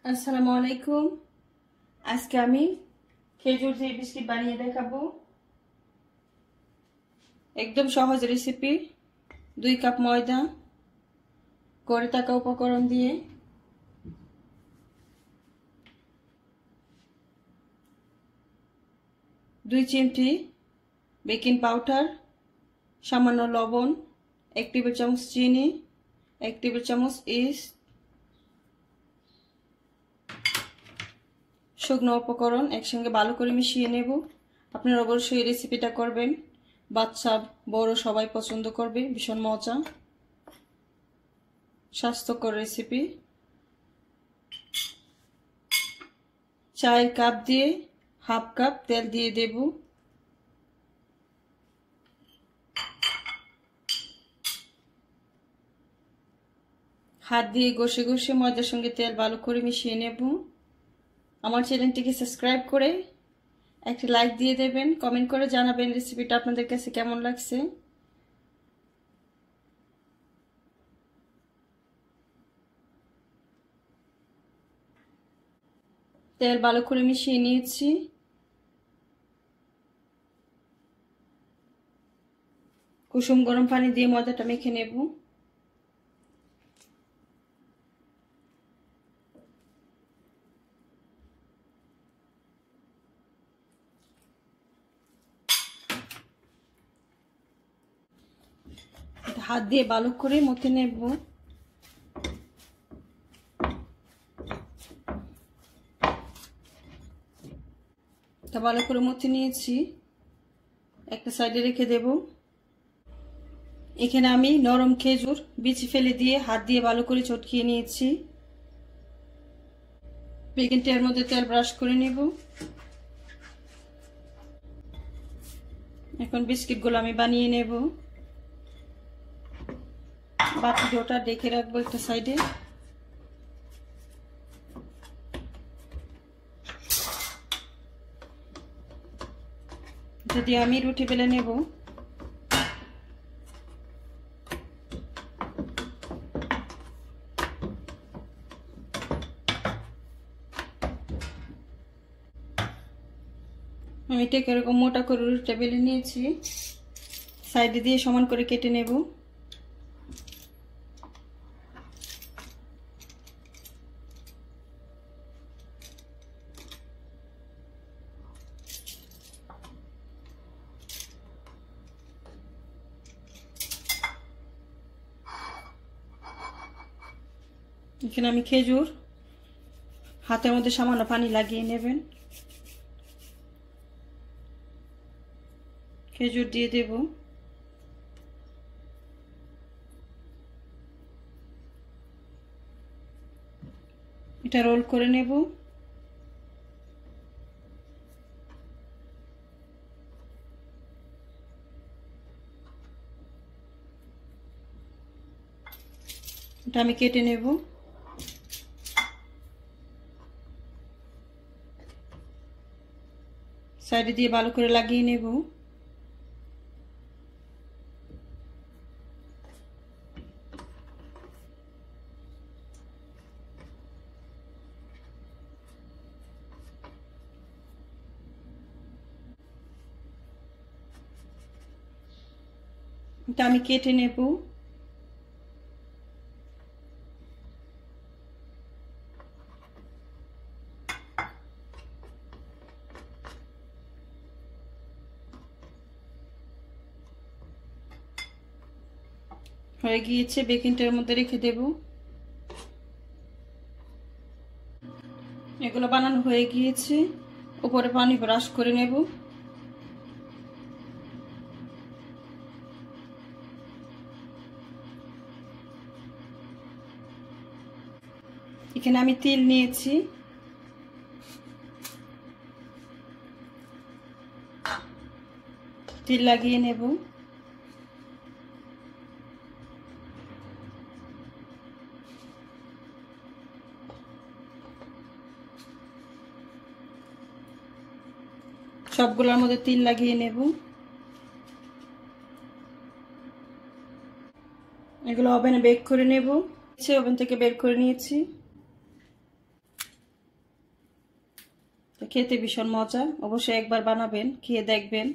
আসসালামু আলাইকুম। আজকে আমি খেজুর দিয়ে বিস্কিট বানিয়ে দেখাবো। একদম সহজ রেসিপি। 2 কাপ ময়দা, ঘরে থাকা উপকরণ দিয়ে দুই চিমটি বেকিং পাউডার, সামান্য লবণ, 1 টেবিল চামচ চিনি, 1 টেবিল চামচ ইস্ট, শুকনো উপকরণ একসঙ্গে ভালো করে মিশিয়ে নেব। আপনারা অবশ্যই এই রেসিপিটা করবেন, বাচ্চা বড় সবাই পছন্দ করবে। ভীষণ মজা, স্বাস্থ্যকর রেসিপি। 4 কাপ দিয়ে হাফ কাপ তেল দিয়ে দেব। হাত দিয়ে ঘষে ঘষে ময়দার সঙ্গে তেল ভালো করে মিশিয়ে নেব। আমার চ্যানেলটিকে সাবস্ক্রাইব করে একটি লাইক দিয়ে দেবেন, কমেন্ট করে জানাবেন রেসিপিটা আপনাদের কাছে কেমন লাগছে। তেল ভালো করে মিশিয়ে নিয়েছি। কুসুম গরম পানি দিয়ে ময়দাটা মেখে নেব। হাত দিয়ে ভালো করে মথে নেব। তা ভালো করে মথে নিয়েছি, একটা সাইডে রেখে দেব। এখানে আমি নরম খেজুর বিচি ফেলে দিয়ে হাত দিয়ে ভালো করে চটকিয়ে নিয়েছি। বেকিংটার মধ্যে তেল ব্রাশ করে নেব। এখন বিস্কিটগুলো আমি বানিয়ে নেব। বাকি ডোটা ডেকে রাখবো একটা সাইডে। যদি আমি রুটি বেলে নেব। আমি ঠিক এরকম মোটা করে রুটিটা বেলে নিয়েছি, সাইডে দিয়ে সমান করে কেটে নেব। এখানে আমি খেজুর হাতের মধ্যে সামান্য পানি লাগিয়ে নেবেন। খেজুর দিয়ে দেব। এটা রোল করে নেব। এটা আমি কেটে নেব। সাইডে দিয়ে ভালো করে লাগিয়ে নেব। এটা আমি কেটে নেব। হয়ে গিয়েছে, বেকিংটার মধ্যে রেখে দেব। এগুলো বানানো হয়ে গিয়েছে, উপরে পানি ব্রাশ করে নেব। এখানে আমি তিল নিয়েছি, তিল লাগিয়ে নেব। সবগুলোর মধ্যে তিল লাগিয়ে নেব। এগুলো ওভেনে বেক করে নেব। ওভেন থেকে বের করে নিয়েছি। তো খেতে ভীষণ মজা, অবশ্যই একবার বানাবেন, খেয়ে দেখবেন।